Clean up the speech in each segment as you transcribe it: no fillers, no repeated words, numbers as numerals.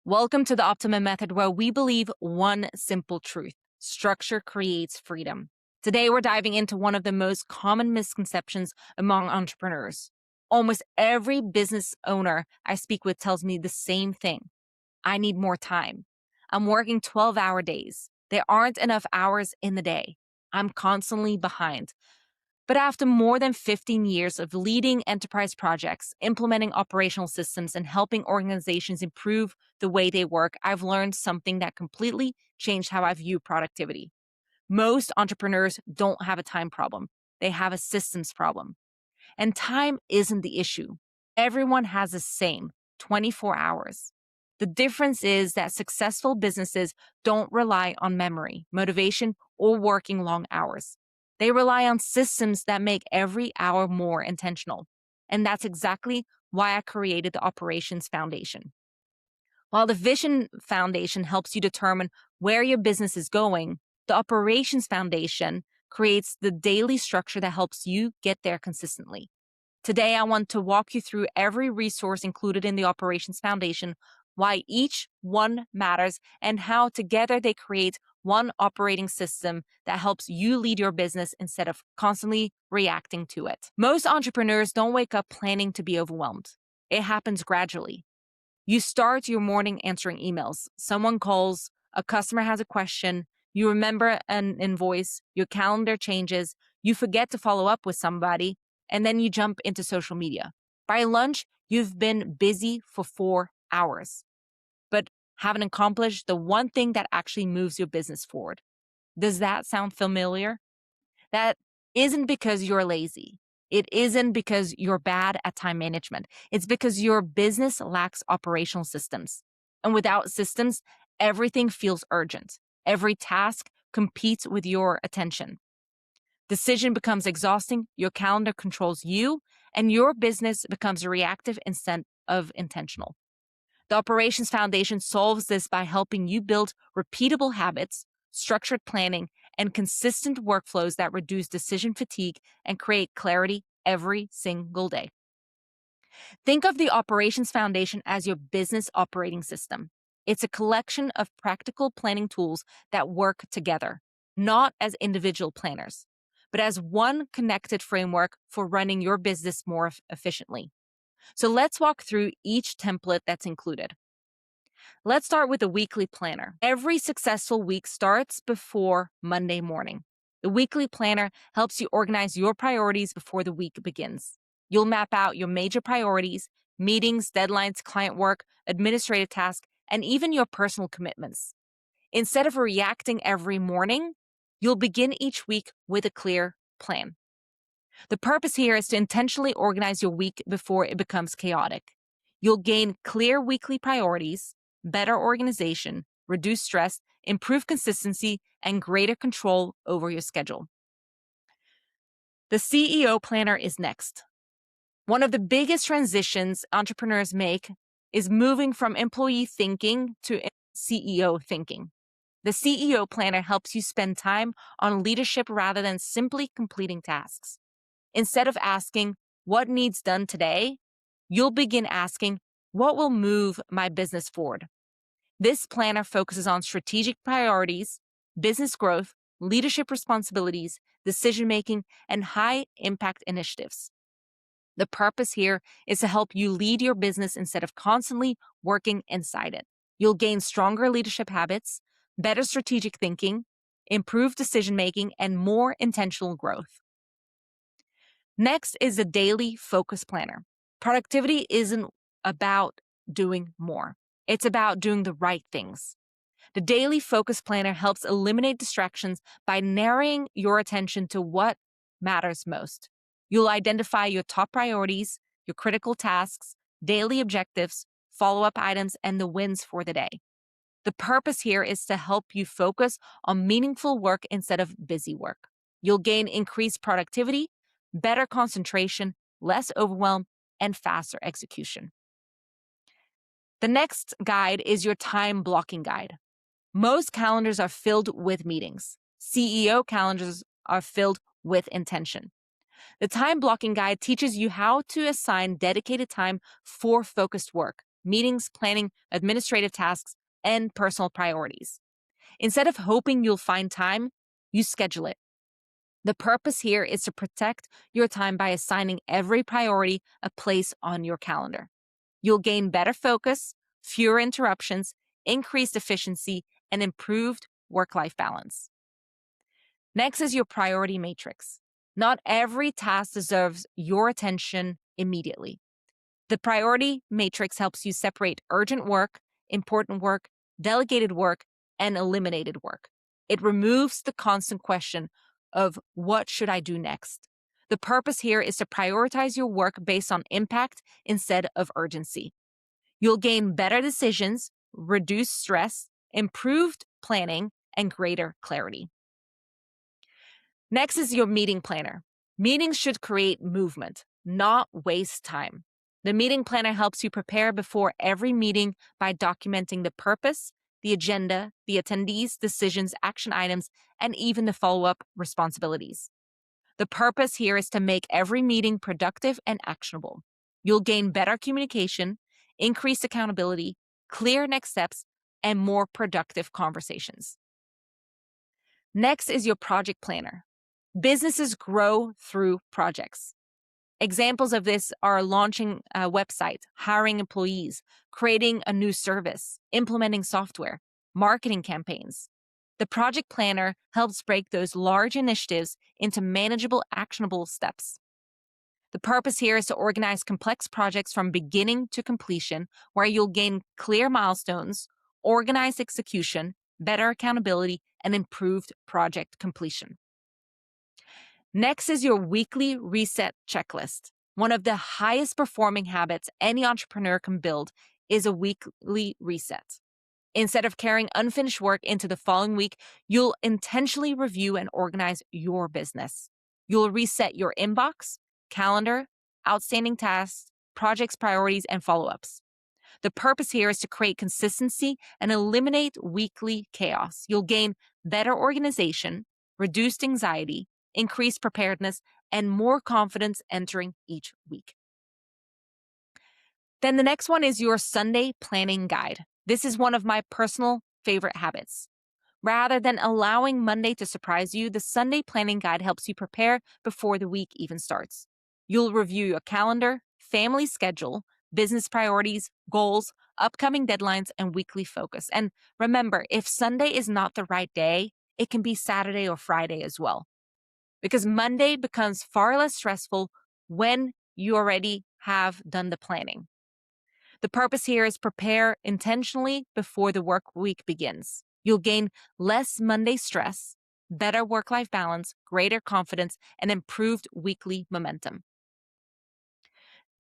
Welcome to the Optimum Method, where we believe one simple truth: structure creates freedom. Today, we're diving into one of the most common misconceptions among entrepreneurs. Almost every business owner I speak with tells me the same thing: I need more time. I'm working 12-hour days. There aren't enough hours in the day. I'm constantly behind. But after more than 15 years of leading enterprise projects, implementing operational systems, and helping organizations improve the way they work, I've learned something that completely changed how I view productivity. Most entrepreneurs don't have a time problem, they have a systems problem. And time isn't the issue. Everyone has the same 24 hours. The difference is that successful businesses don't rely on memory, motivation, or working long hours. They rely on systems that make every hour more intentional. And that's exactly why I created the Operations Foundation. While the Vision Foundation helps you determine where your business is going, the Operations Foundation creates the daily structure that helps you get there consistently. Today, I want to walk you through every resource included in the Operations Foundation, why each one matters, and how together they create one operating system that helps you lead your business instead of constantly reacting to it. Most entrepreneurs don't wake up planning to be overwhelmed. It happens gradually. You start your morning answering emails. Someone calls, a customer has a question, you remember an invoice, your calendar changes, you forget to follow up with somebody, and then you jump into social media. By lunch, you've been busy for 4 hours, but haven't accomplished the one thing that actually moves your business forward. Does that sound familiar? That isn't because you're lazy. It isn't because you're bad at time management. It's because your business lacks operational systems. And without systems, everything feels urgent. Every task competes with your attention. Decision becomes exhausting, your calendar controls you, and your business becomes reactive instead of intentional. The Operations Foundation solves this by helping you build repeatable habits, structured planning, and consistent workflows that reduce decision fatigue and create clarity every single day. Think of the Operations Foundation as your business operating system. It's a collection of practical planning tools that work together, not as individual planners, but as one connected framework for running your business more efficiently. So let's walk through each template that's included. Let's start with a weekly planner. Every successful week starts before Monday morning. The weekly planner helps you organize your priorities before the week begins. You'll map out your major priorities, meetings, deadlines, client work, administrative tasks, and even your personal commitments. Instead of reacting every morning, you'll begin each week with a clear plan. The purpose here is to intentionally organize your week before it becomes chaotic. You'll gain clear weekly priorities, better organization, reduce stress, improve consistency, and greater control over your schedule. The CEO planner is next. One of the biggest transitions entrepreneurs make is moving from employee thinking to CEO thinking. The CEO planner helps you spend time on leadership rather than simply completing tasks. Instead of asking, what needs done today? You'll begin asking, what will move my business forward? This planner focuses on strategic priorities, business growth, leadership responsibilities, decision-making, and high-impact initiatives. The purpose here is to help you lead your business instead of constantly working inside it. You'll gain stronger leadership habits, better strategic thinking, improved decision-making, and more intentional growth. Next is the daily focus planner. Productivity isn't about doing more. It's about doing the right things. The daily focus planner helps eliminate distractions by narrowing your attention to what matters most. You'll identify your top priorities, your critical tasks, daily objectives, follow-up items, and the wins for the day. The purpose here is to help you focus on meaningful work instead of busy work. You'll gain increased productivity, better concentration, less overwhelm, and faster execution. The next guide is your time blocking guide. Most calendars are filled with meetings. CEO calendars are filled with intention. The time blocking guide teaches you how to assign dedicated time for focused work, meetings, planning, administrative tasks, and personal priorities. Instead of hoping you'll find time, you schedule it. The purpose here is to protect your time by assigning every priority a place on your calendar. You'll gain better focus, fewer interruptions, increased efficiency, and improved work-life balance. Next is your priority matrix. Not every task deserves your attention immediately. The priority matrix helps you separate urgent work, important work, delegated work, and eliminated work. It removes the constant question of what should I do next? The purpose here is to prioritize your work based on impact instead of urgency. You'll gain better decisions, reduce stress, improved planning, and greater clarity. Next is your meeting planner. Meetings should create movement, not waste time. The meeting planner helps you prepare before every meeting by documenting the purpose, the agenda, the attendees, decisions, action items, and even the follow-up responsibilities. The purpose here is to make every meeting productive and actionable. You'll gain better communication, increased accountability, clear next steps, and more productive conversations. Next is your project planner. Businesses grow through projects. Examples of this are launching a website, hiring employees, creating a new service, implementing software, marketing campaigns. The project planner helps break those large initiatives into manageable, actionable steps. The purpose here is to organize complex projects from beginning to completion, where you'll gain clear milestones, organized execution, better accountability, and improved project completion. Next is your weekly reset checklist. One of the highest performing habits any entrepreneur can build is a weekly reset. Instead of carrying unfinished work into the following week, you'll intentionally review and organize your business. You'll reset your inbox, calendar, outstanding tasks, projects, priorities, and follow-ups. The purpose here is to create consistency and eliminate weekly chaos. You'll gain better organization, reduced anxiety, increased preparedness, and more confidence entering each week. Then the next one is your Sunday planning guide. This is one of my personal favorite habits. Rather than allowing Monday to surprise you, the Sunday planning guide helps you prepare before the week even starts. You'll review your calendar, family schedule, business priorities, goals, upcoming deadlines, and weekly focus. And remember, if Sunday is not the right day, it can be Saturday or Friday as well. Because Monday becomes far less stressful when you already have done the planning. The purpose here is prepare intentionally before the work week begins. You'll gain less Monday stress, better work-life balance, greater confidence, and improved weekly momentum.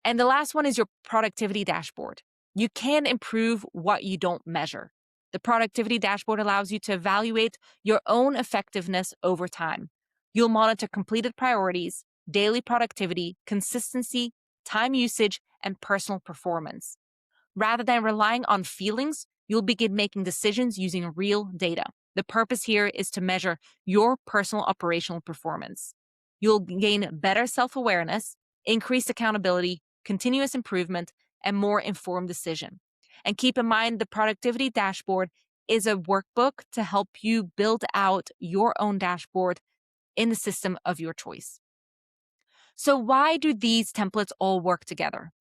And the last one is your productivity dashboard. You can improve what you don't measure. The productivity dashboard allows you to evaluate your own effectiveness over time. You'll monitor completed priorities, daily productivity, consistency, time usage, and personal performance. Rather than relying on feelings, you'll begin making decisions using real data. The purpose here is to measure your personal operational performance. You'll gain better self-awareness, increased accountability, continuous improvement, and more informed decision. And keep in mind, the productivity dashboard is a workbook to help you build out your own dashboard in the system of your choice. So why do these templates all work together?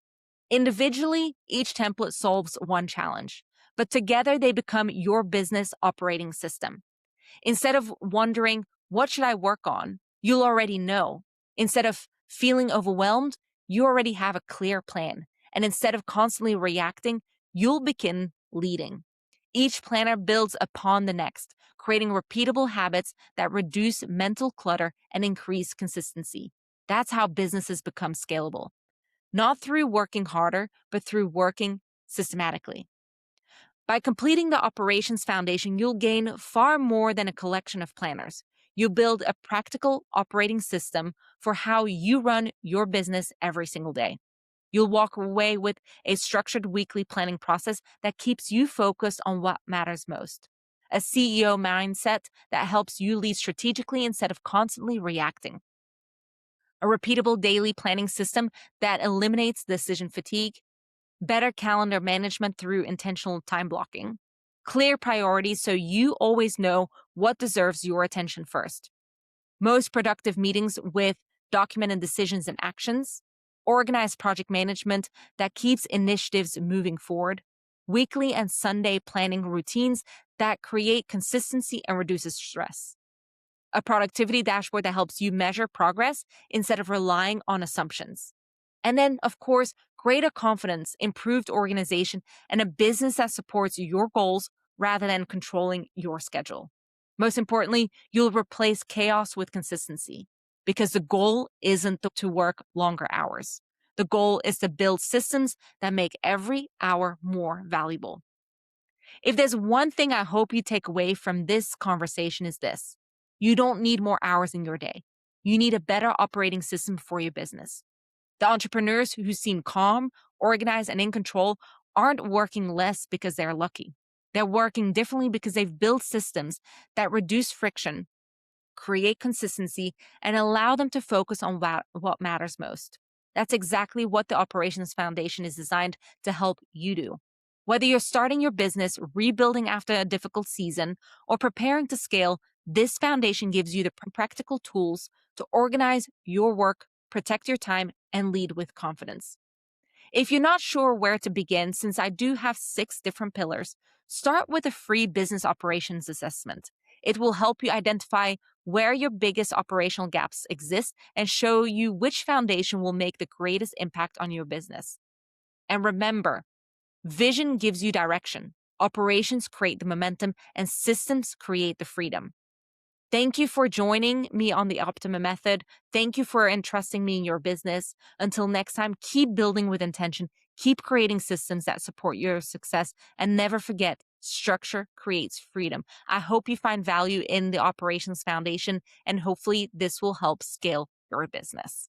Individually, each template solves one challenge, but together they become your business operating system. Instead of wondering, what should I work on? You'll already know. Instead of feeling overwhelmed, you already have a clear plan. And instead of constantly reacting, you'll begin leading. Each planner builds upon the next, creating repeatable habits that reduce mental clutter and increase consistency. That's how businesses become scalable. Not through working harder, but through working systematically. By completing the operations foundation, you'll gain far more than a collection of planners. You build a practical operating system for how you run your business every single day. You'll walk away with a structured weekly planning process that keeps you focused on what matters most. A CEO mindset that helps you lead strategically instead of constantly reacting. A repeatable daily planning system that eliminates decision fatigue, better calendar management through intentional time blocking, clear priorities so you always know what deserves your attention first, most productive meetings with documented decisions and actions, organized project management that keeps initiatives moving forward, weekly and Sunday planning routines that create consistency and reduces stress, a productivity dashboard that helps you measure progress instead of relying on assumptions. And then, of course, greater confidence, improved organization, and a business that supports your goals rather than controlling your schedule. Most importantly, you'll replace chaos with consistency because the goal isn't to work longer hours. The goal is to build systems that make every hour more valuable. If there's one thing I hope you take away from this conversation is this: you don't need more hours in your day. You need a better operating system for your business. The entrepreneurs who seem calm, organized, and in control aren't working less because they're lucky. They're working differently because they've built systems that reduce friction, create consistency, and allow them to focus on what matters most. That's exactly what the Operations Foundation is designed to help you do. Whether you're starting your business, rebuilding after a difficult season, or preparing to scale, this foundation gives you the practical tools to organize your work, protect your time, and lead with confidence. If you're not sure where to begin, since I do have 6 different pillars, start with a free business operations assessment. It will help you identify where your biggest operational gaps exist and show you which foundation will make the greatest impact on your business. And remember, vision gives you direction, operations create the momentum, and systems create the freedom. Thank you for joining me on the Optima Method. Thank you for entrusting me in your business. Until next time, keep building with intention, keep creating systems that support your success, and never forget, structure creates freedom. I hope you find value in the Operations Foundation, and hopefully this will help scale your business.